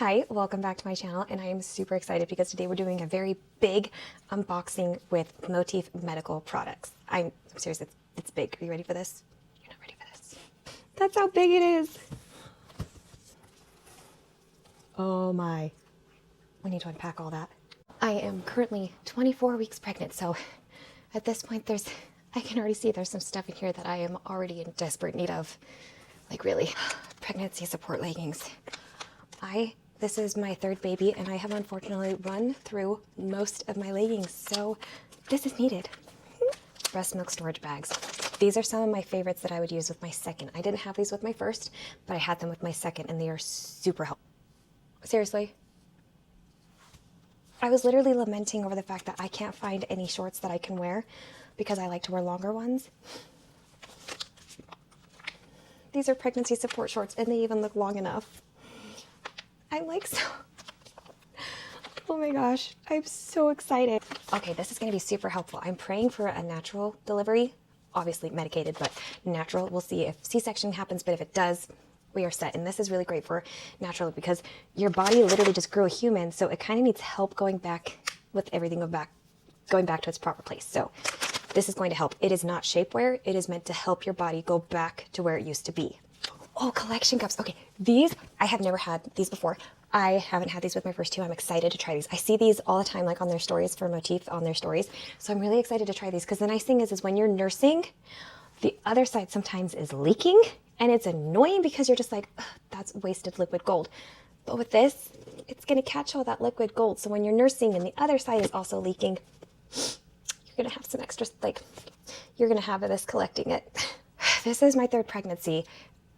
Hi, welcome back to my channel, and I am super excited because today we're doing a very big unboxing with Motif Medical products. I'm serious, it's big. Are you ready for this? You're not ready for this. That's how big it is. Oh my. We need to unpack all that. I am currently 24 weeks pregnant, so at this point I can already see there's some stuff in here that I am already in desperate need of. Like really, pregnancy support leggings. This is my third baby, and I have unfortunately run through most of my leggings, so this is needed. Breast milk storage bags. These are some of my favorites that I would use with my second. I didn't have these with my first, but I had them with my second, and they are super helpful. Seriously. I was literally lamenting over the fact that I can't find any shorts that I can wear because I like to wear longer ones. These are pregnancy support shorts, and they even look long enough. I'm like oh my gosh, I'm so excited. Okay, this is gonna be super helpful. I'm praying for a natural delivery, obviously medicated, but natural. We'll see if C-section happens, but if it does, we are set. And this is really great for natural because your body literally just grew a human, so it kind of needs help going back with everything going back to its proper place. So this is going to help. It is not shapewear. It is meant to help your body go back to where it used to be. Oh, collection cups. Okay, these, I have never had these before. I haven't had these with my first two. I'm excited to try these. I see these all the time, like on their stories, for Motif on their stories. So I'm really excited to try these because the nice thing is when you're nursing, the other side sometimes is leaking and it's annoying because you're just like, that's wasted liquid gold. But with this, it's gonna catch all that liquid gold. So when you're nursing and the other side is also leaking, you're gonna have some extra, you're gonna have this collecting it. This is my third pregnancy.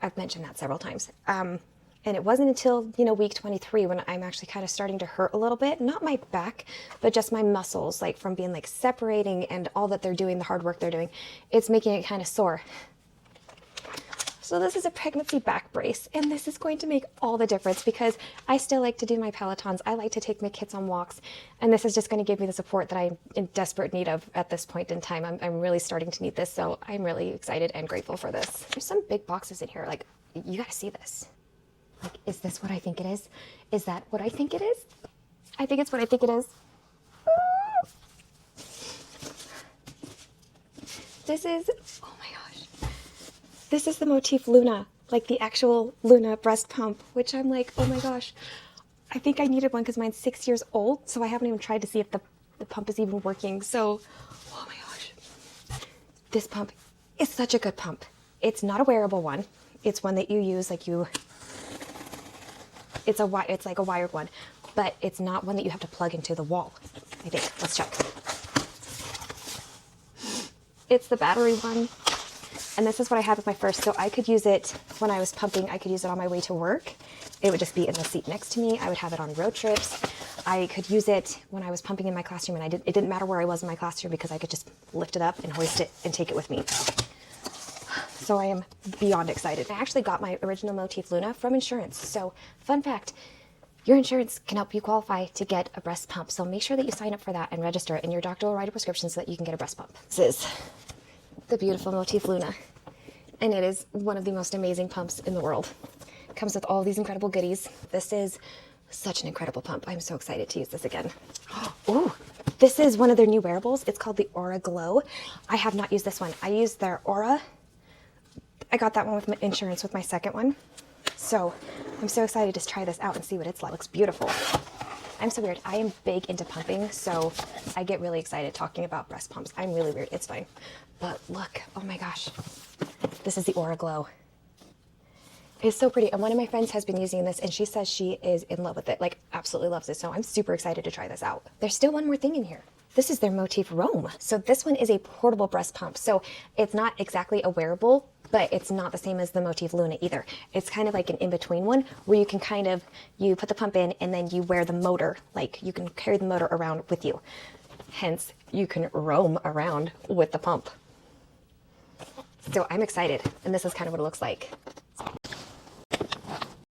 I've mentioned that several times. And it wasn't until, week 23 when I'm actually kind of starting to hurt a little bit. Not my back, but just my muscles, like from being separating and all that they're doing, the hard work they're doing. It's making it kind of sore. So this is a pregnancy back brace, and this is going to make all the difference because I still like to do my Pelotons. I like to take my kids on walks, and this is just going to give me the support that I'm in desperate need of at this point in time. I'm really starting to need this, so I'm really excited and grateful for this. There's some big boxes in here. You got to see this. Is this what I think it is? Is that what I think it is? I think it's what I think it is. This is, oh my gosh. This is the Motif Luna, like the actual Luna breast pump, which I'm like, oh my gosh. I think I needed one because mine's 6 years old, so I haven't even tried to see if the pump is even working. So, oh my gosh. This pump is such a good pump. It's not a wearable one. It's one that you use it's like a wired one, but it's not one that you have to plug into the wall, I think. Let's check. It's the battery one. And this is what I had with my first. So I could use it when I was pumping. I could use it on my way to work. It would just be in the seat next to me. I would have it on road trips. I could use it when I was pumping in my classroom, and it didn't matter where I was in my classroom because I could just lift it up and hoist it and take it with me. So I am beyond excited. I actually got my original Motif Luna from insurance. So fun fact, your insurance can help you qualify to get a breast pump. So make sure that you sign up for that and register, and your doctor will write a prescription so that you can get a breast pump. This is the beautiful Motif Luna, and it is one of the most amazing pumps in the world. It comes with all these incredible goodies. This is such an incredible pump. I'm so excited to use this again. Oh, this is one of their new wearables. It's called the Aura Glow. I have not used this one. I used their Aura. I got that one with my insurance with my second one. So I'm so excited to try this out and see what it's like. It looks beautiful. I'm so weird. I am big into pumping, so I get really excited talking about breast pumps. I'm really weird. It's fine. But look, oh my gosh. This is the Aura Glow. It's so pretty. And one of my friends has been using this, and she says she is in love with it. Absolutely loves it. So I'm super excited to try this out. There's still one more thing in here. This is their Motif Roam. So this one is a portable breast pump. So it's not exactly a wearable, but it's not the same as the Motif Luna either. It's kind of like an in-between one where you can you put the pump in and then you wear the motor, you can carry the motor around with you. Hence, you can roam around with the pump. So I'm excited, and this is kind of what it looks like.